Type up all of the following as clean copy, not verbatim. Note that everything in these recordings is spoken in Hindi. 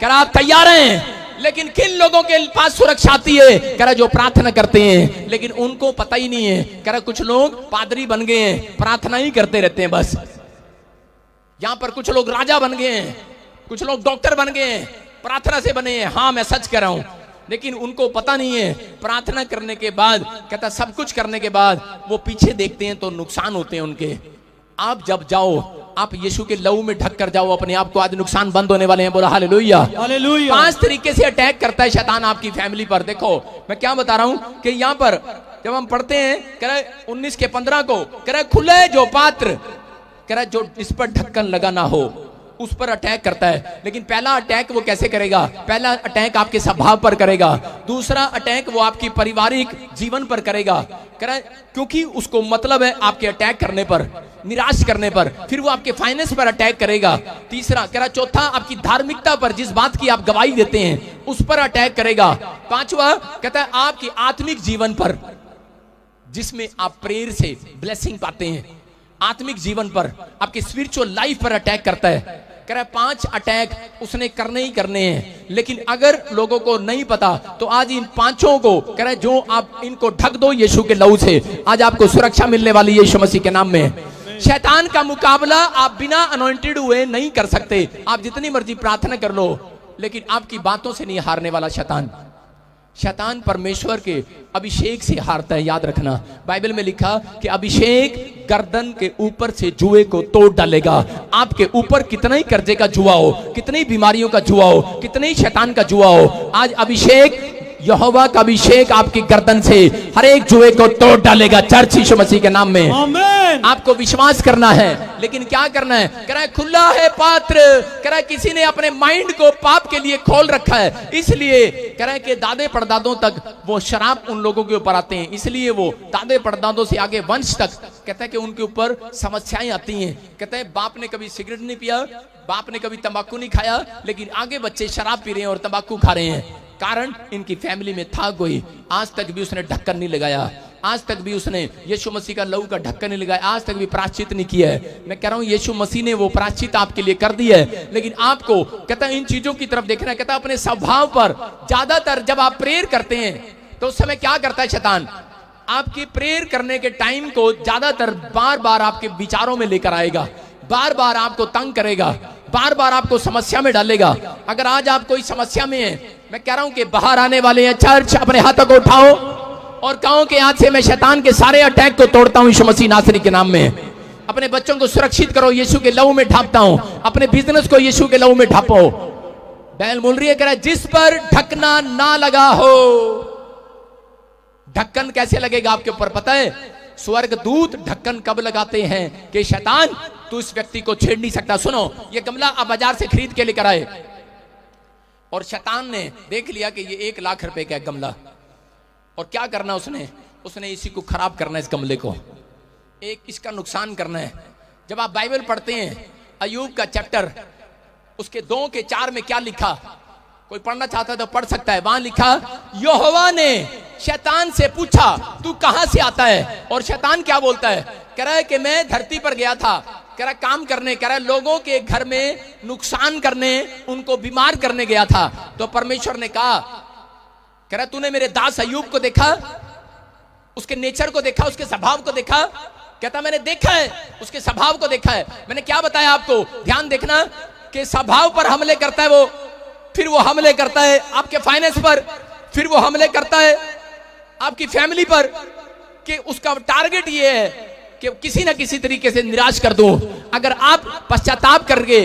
कह रहा आप तैयार हैं? लेकिन किन लोगों के पास सुरक्षा आती है? कह रहा जो प्रार्थना करते हैं, लेकिन उनको पता ही नहीं है। कह रहा कुछ लोग पादरी बन गए हैं, प्रार्थना ही करते रहते हैं बस। यहां पर कुछ लोग राजा बन गए हैं, कुछ लोग डॉक्टर बन गए हैं, प्रार्थना से बने हैं। हाँ मैं सच कह रहा हूं, लेकिन उनको पता नहीं है प्रार्थना करने के बाद, कहता सब कुछ करने के बाद वो पीछे देखते हैं तो नुकसान होते हैं उनके। आप जब जाओ, आप यीशु के लहू में ढक कर जाओ अपने आप को, आज नुकसान बंद होने वाले हैं। बोला हालेलुया, हालेलुया। 5 तरीके से अटैक करता है शैतान आपकी फैमिली पर। देखो मैं क्या बता रहा हूं कि यहां पर जब हम पढ़ते हैं, कह रहे 19 के 15 को, कह रहे खुले जो पात्र, कह रहा जो इस पर ढक्कन लगा ना हो उस पर अटैक करता है। लेकिन पहला अटैक वो कैसे करेगा? पहला अटैक आपके स्वभाव पर करेगा, दूसरा अटैक वो आपकी पारिवारिक जीवन पर करेगा। कह रहा है क्योंकि उसको मतलब है आपके अटैक करने पर, निराश करने पर। फिर वो आपके फाइनेंस पर अटैक करेगा। तीसरा कह रहा चौथा आपकी धार्मिकता पर, जिस बात की आप गवाही देते हैं उस पर अटैक करेगा। पांचवा कहता है आपकी आत्मिक जीवन पर, जिसमें आप प्रेयर से ब्लेसिंग पाते हैं, आत्मिक जीवन पर, आपकी स्पिरिचुअल लाइफ पर अटैक करता है। कह रहा 5 अटैक उसने करने ही करने हैं। लेकिन अगर लोगों को नहीं पता तो आज इन 5 को कह रहा जो आप इनको ढक दो यीशु के लहू से, आज आपको सुरक्षा मिलने वाली है यीशु मसीह के नाम में। शैतान का मुकाबला आप बिना अनॉइंटेड हुए नहीं कर सकते। आप जितनी मर्जी प्रार्थना कर लो, लेकिन आपकी बातों से नहीं हारने वाला शैतान। शैतान परमेश्वर के अभिषेक से हारता है, याद रखना। बाइबल में लिखा कि अभिषेक गर्दन के ऊपर से जुए को तोड़ डालेगा। आपके ऊपर कितना ही कर्जे का जुआ हो, कितनी बीमारियों का जुआ हो, कितने ही शैतान का जुआ हो, आज अभिषेक, यहोवा का अभिषेक आपकी गर्दन से हर एक जुए को तोड़ डालेगा। चर्च यीशु मसीह के नाम में आमीन। आपको विश्वास करना है, लेकिन क्या करना है? कह रहा है खुला है पात्र। कह रहा है किसी ने अपने माइंड को पाप के लिए खोल रखा है, इसलिए कह रहा है कि दादे परदादों तक वो शराब उन लोगों के ऊपर आते हैं, इसलिए वो दादे परदादों से आगे वंश तक कहता है कि उनके ऊपर समस्याएं आती हैं। कहते हैं बाप ने कभी सिगरेट नहीं पिया, बाप ने कभी तंबाकू नहीं खाया, लेकिन आगे बच्चे शराब पी रहे हैं और तंबाकू खा रहे हैं। कारण इनकी फैमिली में था कोई, आज तक भी उसने ढक्कन नहीं लगाया, आज तक भी उसने यीशु मसीह का लहू का ढक्कन नहीं लगाया, आज तक भी प्रायश्चित नहीं किया है। मैं कह रहा हूं यीशु मसीह ने वो प्रायश्चित आपके लिए कर दिया है, लेकिन आपको कहता है इन चीजों की तरफ देखना है। कहता है अपने स्वभाव पर, ज्यादातर जब आप प्रेयर करते हैं तो उस समय क्या करता है शैतान? आपकी प्रेयर करने के टाइम को ज्यादातर बार बार आपके विचारों में लेकर आएगा, बार बार आपको तंग करेगा, बार बार आपको समस्या में डालेगा। अगर आज आप कोई समस्या में है, मैं कह रहा हूं कि बाहर आने वाले हैं। चर्च अपने हाथों को उठाओ और कहो कि आज से मैं शैतान के सारे अटैक को तोड़ता हूं यीशु मसीह नासरी के नाम में। अपने बच्चों को सुरक्षित करो, यीशु के लहू में ढापता हूं। अपने बिजनेस को यीशु के लहू में ढापो। बैल बोल रही है, कह रहा है जिस पर ढकना ना लगा हो। ढक्कन कैसे लगेगा आपके ऊपर पता है? स्वर्ग दूत ढक्कन कब लगाते हैं कि शैतान तू इस व्यक्ति को छेड़ नहीं सकता। सुनो, ये गमला आप बाजार से खरीद के लेकर आए और शैतान ने देख लिया कि ये 1 लाख रुपए का गमला, और क्या करना उसने इसी को खराब करना है, इस गमले को एक इसका नुकसान करना है। जब आप बाइबल पढ़ते हैं अय्यूब का चैप्टर, उसके 2 के 4 में क्या लिखा? कोई पढ़ना चाहता है तो पढ़ सकता है। वहां लिखा यहोवा ने शैतान से पूछा तू कहां से आता है? और शैतान क्या बोलता है? कह रहा है कि मैं धरती पर गया था, कह रहा काम करने, कह रहा लोगों के घर में नुकसान करने, उनको बीमार करने गया था। तो परमेश्वर ने कहा, कह रहा तूने मेरे दास अय्यूब को देखा, उसके नेचर को देखा, उसके स्वभाव को देखा? कहता मैंने देखा है, उसके स्वभाव को देखा है। मैंने क्या बताया आपको? ध्यान देखना कि स्वभाव पर हमले करता है वो, फिर वो हमले करता है आपके फाइनेंस पर, फिर वो हमले करता है आपकी फैमिली पर, कि उसका टारगेट ये है कि किसी ना किसी तरीके से निराश कर दूं। अगर आप पश्चाताप करके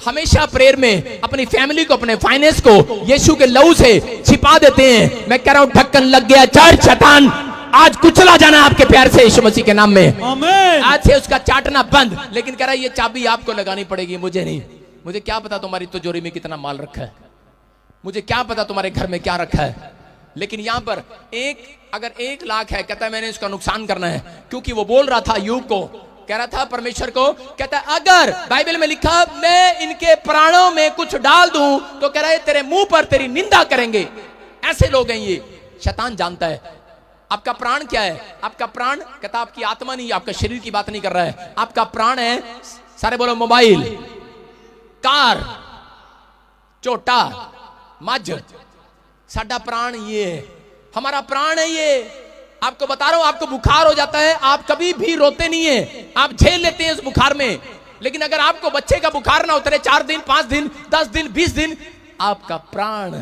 हमेशा प्रेयर में अपनी फैमिली को, अपने फाइनेंस को यीशु के लहू से छिपा देते हैं, मैं कह रहा हूं ढक्कन लग गया। चर्च शैतान आज कुचला जाना आपके प्यार से यीशु मसीह के नाम में। आमीन। आज से उसका चाटना बंद। लेकिन कह रहा है ये चाबी आपको लगानी पड़ेगी, मुझे नहीं। मुझे क्या पता तुम्हारी तिजोरी में कितना माल रखा है, मुझे क्या पता तुम्हारे घर में क्या रखा है। लेकिन यहां पर अगर 1 लाख है, कहता है मैंने इसका नुकसान करना है, क्योंकि वो बोल रहा था अय्यूब को, कह रहा था परमेश्वर को, कहता है अगर बाइबल में लिखा मैं इनके प्राणों में कुछ डाल दूं तो कह रहा है तेरे मुंह पर तेरी निंदा करेंगे। ऐसे लोग हैं ये। शैतान जानता है आपका प्राण क्या है। आपका प्राण, कहता आपकी आत्मा नहीं, आपका शरीर की बात नहीं कर रहा है। आपका प्राण है, सारे बोलो मोबाइल, कार, झोटा, मझ, साडा प्राण ये है, हमारा प्राण है ये। आपको बता रहा हूं, आपको बुखार हो जाता है, आप कभी भी रोते नहीं है, आप झेल लेते हैं उस बुखार में। लेकिन अगर आपको बच्चे का बुखार ना उतरे 4 दिन, 5 दिन, 10 दिन, 20 दिन, आपका प्राण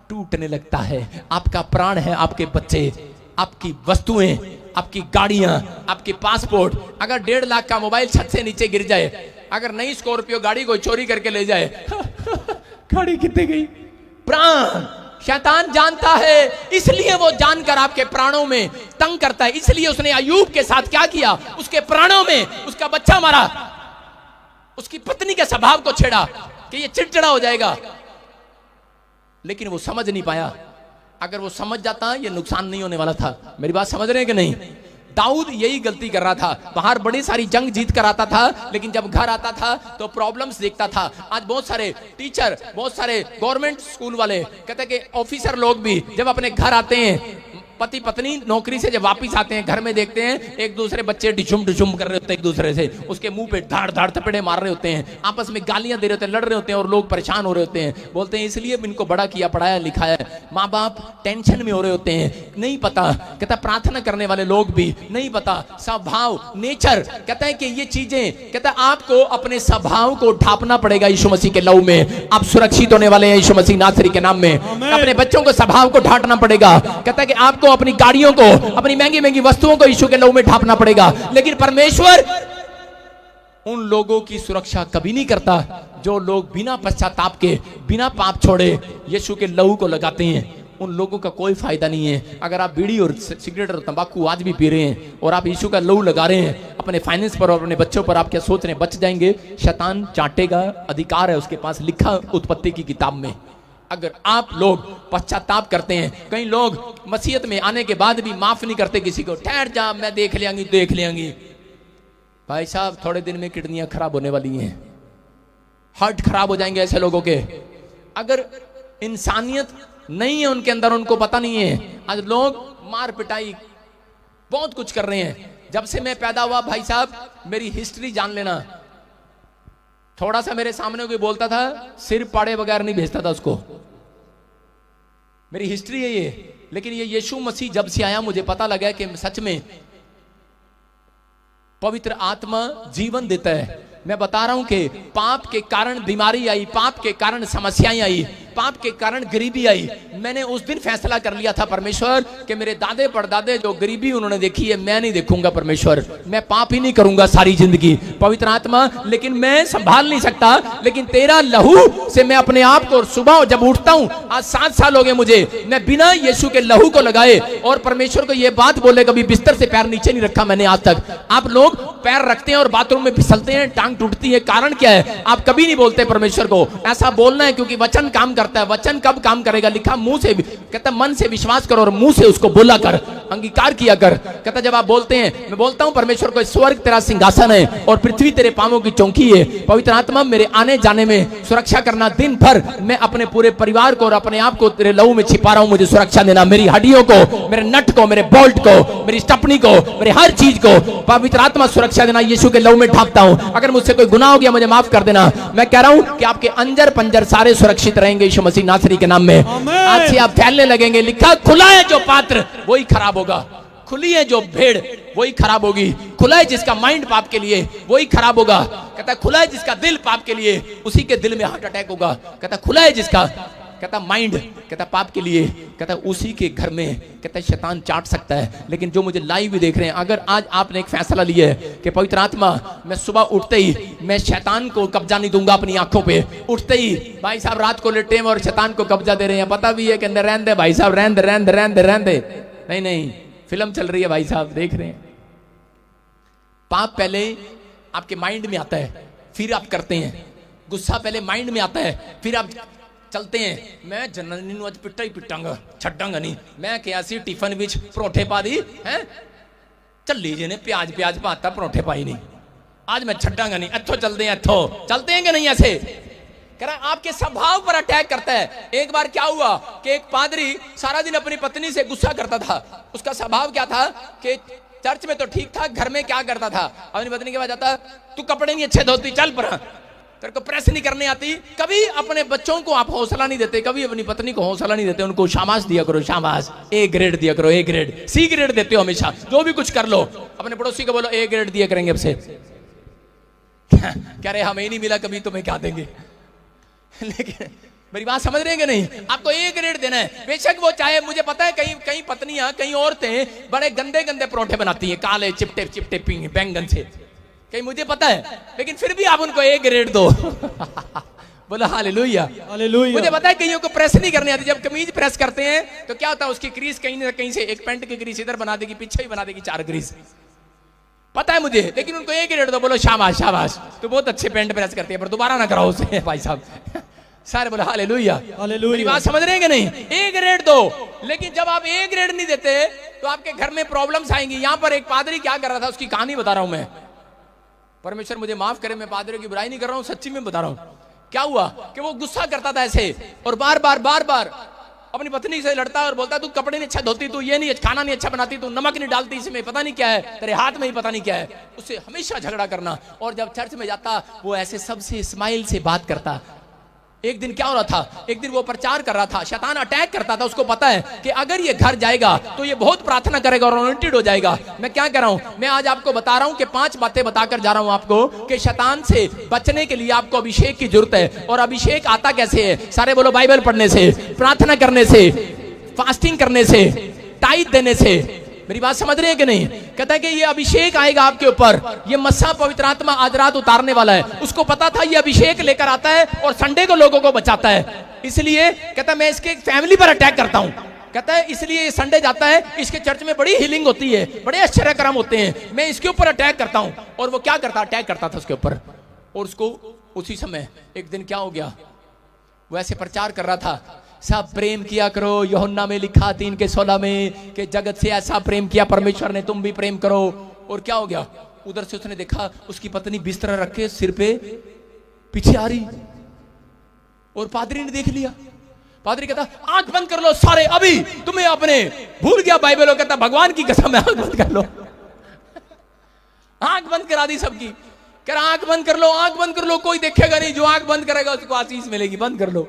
टूटने लगता है। आपका प्राण है आपके बच्चे, आपकी वस्तुएं, आपकी गाड़ियां, आपके पासपोर्ट। अगर 1.5 लाख का मोबाइल छत से नीचे गिर जाए, अगर नई स्कॉर्पियो गाड़ी को चोरी करके ले जाए, गाड़ी कितने गई? प्राण। शैतान जानता है, इसलिए वो जानकर आपके प्राणों में तंग करता है। इसलिए उसने अय्यूब के साथ क्या किया, उसके प्राणों में उसका बच्चा मारा, उसकी पत्नी के स्वभाव को छेड़ा कि ये चिड़चिड़ा हो जाएगा। लेकिन वो समझ नहीं पाया। अगर वो समझ जाता ये नुकसान नहीं होने वाला था। मेरी बात समझ रहे हैं कि नहीं? दाऊद यही गलती कर रहा था। बाहर बड़ी सारी जंग जीत कर आता था, लेकिन जब घर आता था तो प्रॉब्लम्स देखता था। आज बहुत सारे टीचर, बहुत सारे गवर्नमेंट स्कूल वाले, कहते हैं कि ऑफिसर लोग भी जब अपने घर आते हैं, पति पत्नी नौकरी से जब वापस आते हैं, घर में देखते हैं एक दूसरे बच्चे डिशुम डिशुम कर रहे होते हैं एक दूसरे से, उसके मुंह पे धाड़ धाड़ थपेड़े मार रहे होते हैं, आपस में गालियां दे रहे होते हैं, लड़ रहे होते हैं, और लोग परेशान हो रहे होते हैं। बोलते हैं इसलिए इनको बड़ा किया, पढ़ाया लिखाया। माँ बाप टेंशन में हो रहे होते हैं, नहीं पता। कहता प्रार्थना करने वाले लोग भी नहीं पता, स्वभाव, नेचर। कहता है कि ये चीजें, कहता आपको अपने स्वभाव को ढापना पड़ेगा यीशु मसीह के लहू में। आप सुरक्षित होने वाले हैं यीशु मसीह नासरी के नाम में। अपने बच्चों को स्वभाव को ढांटना पड़ेगा। कहता है कि आपको अपनी गाड़ियों को, अपनी महंगी महंगी वस्तुओं को यीशु के लहू में ढांपना पड़ेगा। लेकिन परमेश्वर उन लोगों की सुरक्षा कभी नहीं करता जो लोग बिना पश्चाताप के, बिना पाप छोड़े यीशु के लहू को लगाते हैं। उन लोगों का कोई फायदा नहीं है। अगर आप बीड़ी और सिगरेट और तंबाकू आज भी पी रहे हैं और आप यीशु का लहू लगा रहे हैं अपने फाइनेंस पर और अपने बच्चों पर, आप क्या सोच रहे हैं बच जाएंगे? शैतान चाटेगा, अधिकार है उसके पास, लिखा उत्पत्ति की किताब में। अगर आप लोग पश्चाताप करते हैं, कई लोग मसीहत में आने के बाद भी माफ नहीं करते किसी को, ठहर जा मैं देख लेंगी देख लेंगी। भाई साहब थोड़े दिन में किडनियां खराब होने वाली हैं, हार्ट खराब हो जाएंगे ऐसे लोगों के। अगर इंसानियत नहीं है उनके अंदर, उनको पता नहीं है। आज लोग मार पिटाई बहुत कुछ कर रहे हैं। जब से मैं पैदा हुआ भाई साहब, मेरी हिस्ट्री जान लेना। थोड़ा सा मेरे सामने कोई बोलता था, सिर पाड़े बगैर नहीं भेजता था उसको। मेरी हिस्ट्री है ये। लेकिन ये यीशु मसीह जब से आया, मुझे पता लगा कि सच में पवित्र आत्मा जीवन देता है। मैं बता रहा हूं कि पाप के कारण बीमारी आई, पाप के कारण समस्याएं आई, पाप के कारण गरीबी आई। मैंने उस दिन फैसला कर लिया था परमेश्वर कि मेरे दादे परदादे जो गरीबी उन्होंने देखी है, मैं नहीं देखूंगा परमेश्वर। मैं पाप ही नहीं करूंगा सारी जिंदगी। पवित्र आत्मा, लेकिन मैं संभाल नहीं सकता, लेकिन तेरा लहू से मैं अपने आप को, सुबह जब उठता हूं, आज 7 साल हो गए मुझे, मैं बिना यीशु के लहू को लगाए और परमेश्वर को यह बात बोले, कभी बिस्तर से पैर नीचे नहीं रखा मैंने आज तक। आप लोग पैर रखते हैं और बाथरूम में फिसलते हैं, टांग टूटती है। कारण क्या है? आप कभी नहीं बोलते परमेश्वर को। ऐसा बोलना है क्योंकि वचन काम करता है। वचन कब काम करेगा? लिखा मुंह से, कहता मन से विश्वास करो और मुंह से उसको बोला कर, अंगीकार किया कर। कहता जब आप बोलते हैं, मैं बोलता हूं परमेश्वर को, स्वर्ग तेरा सिंहासन है और पृथ्वी तेरे पांवों की चौकी है। पवित्र आत्मा मेरे आने जाने में सुरक्षा करना। दिन भर मैं अपने पूरे परिवार को और अपने आप को तेरे लहू में छिपा रहा हूं, मुझे सुरक्षा देना। मेरी हड्डियों को, मेरे नट को, मेरे बोल्ट को, मेरी स्टपनी को, मेरे हर चीज को पवित्र आत्मा सुरक्षा देना। यीशु के लहू में ढांपता हूं। अगर मुझसे कोई गुनाह हो गया मुझे माफ कर देना। मैं कह रहा हूं कि आपके अंजर पंजर सारे सुरक्षित रहेंगे यीशु मसीह नासरी के नाम में। आज से आप फैलने लगेंगे। लिखा खुला है जो पात्र वही खराब होगा, खुली है जो भेड़ वही खराब होगी। खुला है जिसका माइंड पाप के लिए वही खराब होगा। कहता खुला है जिसका दिल पाप के लिए, उसी के दिल में हार्ट अटैक होगा। कहता खुला है जिसका, कहता माइंड, कहता पाप के लिए, कहता उसी के घर में, कहता शैतान चाट सकता है। लेकिन जो मुझे लाइव भी देख रहे हैं, अगर आज आपने एक फैसला लिया है कि पवित्र आत्मा, मैं सुबह उठते ही मैं शैतान को कब्जा नहीं दूंगा अपनी आंखों पे। उठते ही भाई साहब रात को लेटे हैं और शैतान को कब्जा दे रहे हैं, पता भी है कि अंदर रहने दे भाई साहब, रहने दे रहने दे रहने दे रहने दे। नहीं नहीं, फिल्म चल रही है भाई साहब, देख रहे हैं। पाप पहले आपके माइंड में आता है, फिर आप करते हैं। गुस्सा पहले माइंड में आता है, फिर आप चलते हैं। मैं जननी नूं अज पिट्टा ही पिटांगा, छड्डांगा नहीं। मैं क्या सी टिफन विच परोठे पा दी है, चली जी ने प्याज प्याज पाता, परोठे पाई नहीं, आज मैं छड्डांगा नहीं। इथों चलते हैं, इथों चलते हैं कि नहीं? ऐसे कह रहा आपके स्वभाव पर अटैक करता है। एक बार क्या हुआ कि एक पादरी सारा दिन अपनी पत्नी से गुस्सा करता था। उसका स्वभाव क्या था कि चर्च में तो ठीक था, घर में क्या करता था, अपनी पत्नी के पास जाता, तू कपड़े नहीं अच्छे धोती, चल पर तेरे को प्रेस नहीं करने आती। कभी अपने बच्चों को आप हौसला नहीं देते, कभी अपनी पत्नी को हौसला नहीं देते, उनको शाबाश दिया करो, शाबाश, ए ग्रेड दिया करो, ए ग्रेड, सी ग्रेड देते हो हमेशा, जो भी कुछ कर लो। अपने पड़ोसी को बोलो ए ग्रेड दिया करेंगे अब से। कह रहे हमें नहीं मिला कभी, तुम्हें क्या देंगे। लेकिन मेरी बात समझ रहे हैं कि नहीं? आपको ए ग्रेड देना है। बेशक वो चाहे, मुझे पता है कई कई पत्नियां, कई औरतें बड़े गंदे गंदे परोठे बनाती हैं, काले चिपटे चिपटे बैंगन से, कहीं मुझे पता है, लेकिन फिर भी आप उनको ए ग्रेड दो। बोलो हालेलुया, हालेलुया। मुझे पता है कईयों को प्रेस नहीं करने आती। जब कमीज प्रेस करते हैं तो क्या होता है, उसकी क्रीज कहीं ना कहीं से, एक पैंट की क्रीज इधर बना देगी, पीछे ही बना देगी 4 क्रीज, पता है मुझे, लेकिन उनको ए ग्रेड दो। बोलो शाबाश शाबाश, तो बहुत अच्छे पैंट प्रेस करती है, पर दोबारा ना कराओ उसे भाई साहब। सारे बोलो हालेलुया, हालेलुया। मेरी बात समझ रहे हैं कि नहीं? ए ग्रेड दो। लेकिन जब आप ए ग्रेड नहीं देते तो आपके घर में प्रॉब्लम्स आएंगी। यहां पर एक पादरी क्या कर रहा था, उसकी कहानी बता रहा हूं मैं। परमेश्वर मुझे माफ करे, मैं पादरी की बुराई नहीं कर रहा हूं, सच्ची में बता रहा हूं। क्या हुआ कि वो गुस्सा करता था ऐसे, और बार बार अपनी पत्नी से लड़ता और बोलता तू कपड़े नहीं अच्छा धोती, तू ये नहीं, खाना नहीं अच्छा बनाती, तू नमक नहीं डालती इसमें, पता नहीं क्या है तेरे हाथ में ही पता नहीं क्या है। उससे हमेशा झगड़ा करना। और जब चर्च में जाता वो ऐसे सबसे स्माइल से बात करता। एक दिन क्या हो रहा था, एक दिन वो प्रचार कर रहा था, शैतान अटैक करता था। उसको पता है कि अगर ये घर जाएगा तो ये बहुत प्रार्थना करेगा और अनॉइंटेड हो जाएगा। मैं क्या कर रहा हूं, मैं आज आपको बता रहा हूं कि 5 बातें बताकर जा रहा हूं आपको कि शैतान से बचने के लिए आपको अभिषेक की जरूरत है। और अभिषेक आता कैसे है? सारे बोलो बाइबल पढ़ने से, प्रार्थना करने से, फास्टिंग करने से, टाइट देने से। मेरी बात समझ रहे हैं कि नहीं? कहता है कि ये अभिषेक आएगा आपके ऊपर, ये मस्सा पवित्र आत्मा आज रात उतारने वाला है। उसको पता था ये अभिषेक लेकर आता है और संडे को लोगों को बचाता है। इसलिए कहता है मैं इसके फैमिली पर अटैक करता हूं। कहता है इसलिए ये संडे जाता है, इसके चर्च में बड़ी हीलिंग होती है, बड़े आश्चर्यक्रम होते हैं, मैं इसके ऊपर अटैक करता हूं। और वो क्या करता, अटैक करता था उसके ऊपर। और उसको उसी समय एक दिन क्या हो गया, वो ऐसे प्रचार कर रहा था, सब प्रेम किया करो, यूहन्ना में लिखा 3:16 में कि जगत से ऐसा प्रेम किया परमेश्वर ने, तुम भी प्रेम करो। और क्या हो गया, उधर से उसने देखा उसकी पत्नी बिस्तर रख के सिर पे पीछे आ रही, और पादरी ने देख लिया। पादरी कहता आंख बंद कर लो सारे, अभी तुम्हें आपने भूल गया बाइबल। कहता भगवान की कसम है, आंख बंद कर लो। आंख बंद करा दी सबकी। कह रहा आंख बंद कर लो, आंख बंद कर लो, कोई देखेगा नहीं, जो आंख बंद करेगा उसको आशीष मिलेगी, बंद कर लो।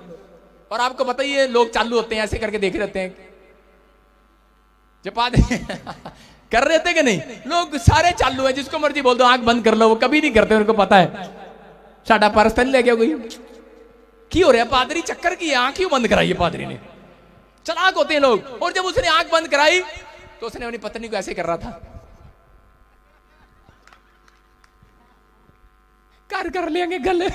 और आपको पता ही है लोग चालू होते हैं ऐसे करके देख रहते हैं, जब कर रहे थे कि नहीं, लोग सारे चालू है, जिसको मर्जी बोल दो आंख बंद कर लो, वो कभी नहीं करते, उनको पता है साडा पर्स ले गया कोई की हो रहा है, पादरी चक्कर की आंख क्यों बंद कराई है पादरी ने। चलाक होते हैं लोग। और जब उसने आंख बंद कराई तो उसने अपनी पत्नी को ऐसे कर रहा था, कर लेंगे गले।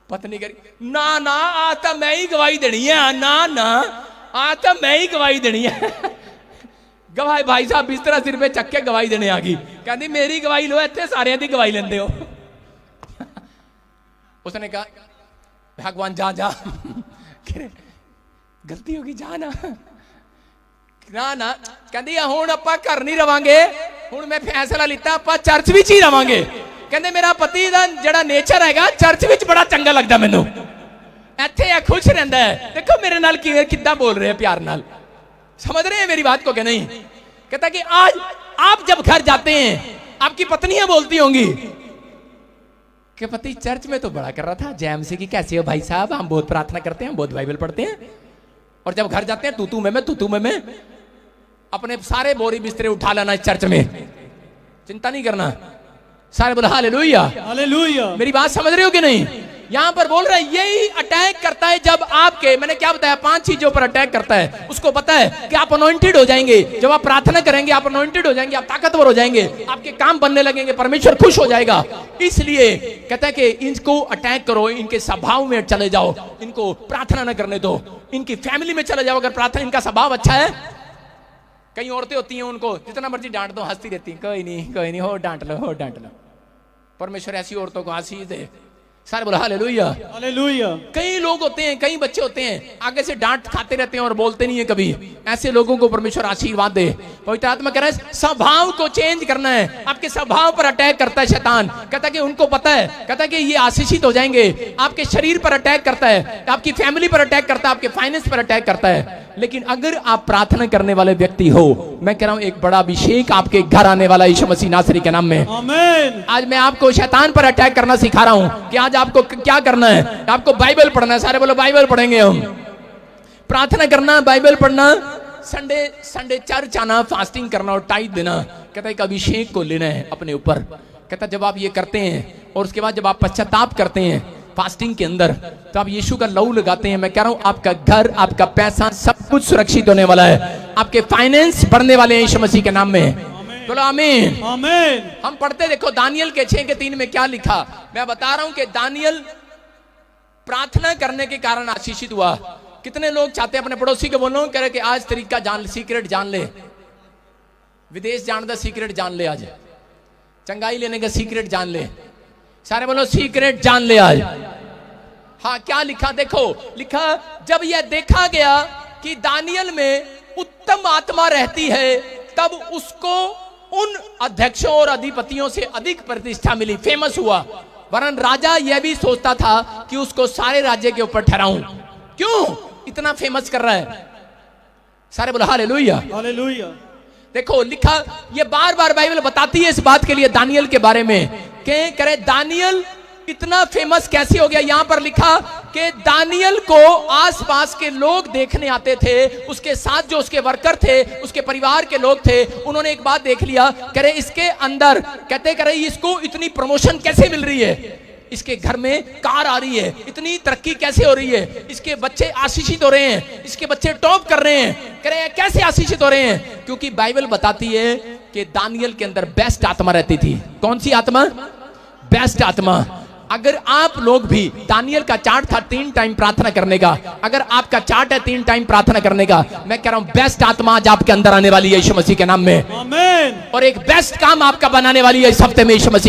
पत्नी करी ना ना, आज तो मैं ही गवाही देनी है, ना ना आज तो मैं ही गवाही देनी है। गवाही भाई साहब बिस्तरा सिर पे चक्के गवाही देने आ गई, कहती मेरी गवाही लो, इतने सारे की गवाही लेंदे हो। उसने कहा भगवान जा जा, गलती होगी जा ना, ना ना कहती हुण आपां घर नहीं रवांगे, हुण मैं फैसला लिता आपां चर्च विच ही रवांगे। कहते मेरा पति का जड़ा नेचर है चर्च विच बड़ा चंगा लगता मैनू, इत्थे खुश रहता है। देखो मेरे नाल किद्दां बोल रहे हैं प्यार नाल, समझ रहे हैं मेरी बात को कि नहीं? कहता कि आज आप जब घर जाते हैं आपकी पत्नियां बोलती होंगी कि पति चर्च में तो बड़ा कर रहा था जैम से कि कैसे हो भाई साहब, हम बहुत प्रार्थना करते हैं, हम बहुत बाइबल पढ़ते हैं, और जब घर जाते हैं तू में अपने सारे बोरी बिस्तरे उठा लेना इस चर्च में, चिंता नहीं करना। सारे बोला हालेलुया, हालेलुया। मेरी बात समझ रहे हो कि नहीं? यहां पर बोल रहा है यही अटैक करता है जब आपके, मैंने क्या बताया 5 चीजों पर अटैक करता है। उसको पता है कि आप अनॉइंटेड हो जाएंगे, जब आप प्रार्थना करेंगे आप अनॉइंटेड हो जाएंगे, आप ताकतवर हो जाएंगे, आपके काम बनने लगेंगे, परमेश्वर खुश हो जाएगा। इसलिए कहता है कि इनको अटैक करो, इनके स्वभाव में चले जाओ, इनको प्रार्थना न करने दो, इनकी फैमिली में चले जाओ। अगर प्रार्थना इनका स्वभाव अच्छा है, कई औरतें होती हैं उनको जितना मर्जी डांट दो हंसती रहती हैं, कोई नहीं हो डांट लो। परमेश्वर ऐसी औरतों को आशीष दे। सारे बोला हालेलुया, हालेलुया। कई लोग होते हैं, कई बच्चे होते हैं आगे से डांट खाते रहते हैं और बोलते नहीं है कभी, ऐसे लोगों को परमेश्वर आशीर्वाद दे। पवित्र आत्मा कह रहा है स्वभाव को चेंज करना है, आपके स्वभाव पर अटैक करता है शैतान। कहता है कि उनको पता है, कहता है कि ये आशीषित हो जाएंगे। आपके शरीर पर अटैक करता है, आपकी फैमिली पर अटैक करता है, आपके फाइनेंस पर अटैक करता है। लेकिन अगर आप प्रार्थना करने वाले व्यक्ति हो, मैं कह रहा हूं एक बड़ा अभिषेक आपके घर आने वाला यीशु मसीह नासरी के नाम में। आमीन। आज मैं आपको शैतान पर अटैक करना सिखा रहा हूं कि आज आपको क्या करना है। आपको बाइबल पढ़ना है। सारे बोलो बाइबल पढ़ेंगे हम। प्रार्थना करना, बाइबल पढ़ना, संडे चर्च आना, फास्टिंग करना और टाइट देना। कहता है एक अभिषेक को लेना है अपने ऊपर। कहता जब आप ये करते हैं और उसके बाद जब आप पश्चाताप करते हैं फास्टिंग के अंदर, तो आप यीशु का लहू लगाते हैं। मैं कह रहा हूं आपका घर, आपका पैसा, सब कुछ सुरक्षित होने वाला है। आपके फाइनेंस बढ़ने वाले हैं यीशु मसीह के नाम में। बोलो आमीन। आमीन। हम पढ़ते देखो दानियल के 6:3 में क्या लिखा। मैं बता रहा हूं कि दानियल प्रार्थना करने के कारण आशीषित हुआ। कितने लोग चाहते हैं अपने पड़ोसी को बोलो, कह रहे कि आज तरीका जान, सीक्रेट जान ले, विदेश जाने का सीक्रेट जान ले, आज चंगाई लेने का सीक्रेट जान ले। सारे बोलो सीक्रेट जान ले आज। हाँ, क्या लिखा देखो, लिखा जब यह देखा गया कि दानियल में उत्तम आत्मा रहती है, तब उसको उन अध्यक्षों और अधिपतियों से अधिक प्रतिष्ठा मिली, फेमस हुआ। वरन राजा यह भी सोचता था कि उसको सारे राज्य के ऊपर ठहराऊं। क्यों इतना फेमस कर रहा है? सारे बोलो हालेलुया। हालेलुया। देखो लिखा, ये बार बार बाइबल बताती है इस बात के लिए दानियल के बारे में कि करे दानियल इतना फेमस कैसे हो गया। यहां पर लिखा कि दानियल को आसपास के लोग देखने आते थे, उसके साथ जो उसके वर्कर थे, उसके परिवार के लोग थे, उन्होंने एक बात देख लिया, करे इसके अंदर, कहते करे इसको इतनी प्रमोशन कैसे मिल रही है, इसके घर में कार आ रही है, इतनी तरक्की कैसे हो रही है, इसके बच्चे आशीषित हो रहे हैं, इसके बच्चे टॉप कर रहे हैं। कह रहे हैं कैसे आशीषित हो रहे हैं? क्योंकि बाइबल बताती है कि दानियल के अंदर बेस्ट आत्मा रहती थी। कौन सी आत्मा? बेस्ट आत्मा। अगर आप लोग भी, दानियल का चार्ट था 3 टाइम प्रार्थना करने का, अगर आपका चार्ट है 3 टाइम प्रार्थना करने का, मैं कह रहा हूं बेस्ट आत्मा आज आपके अंदर आने वाली है यीशु मसीह के नाम में। आमीन। और एक बेस्ट काम आपका बनाने वाली है इस हफ्ते में यीशु मसीह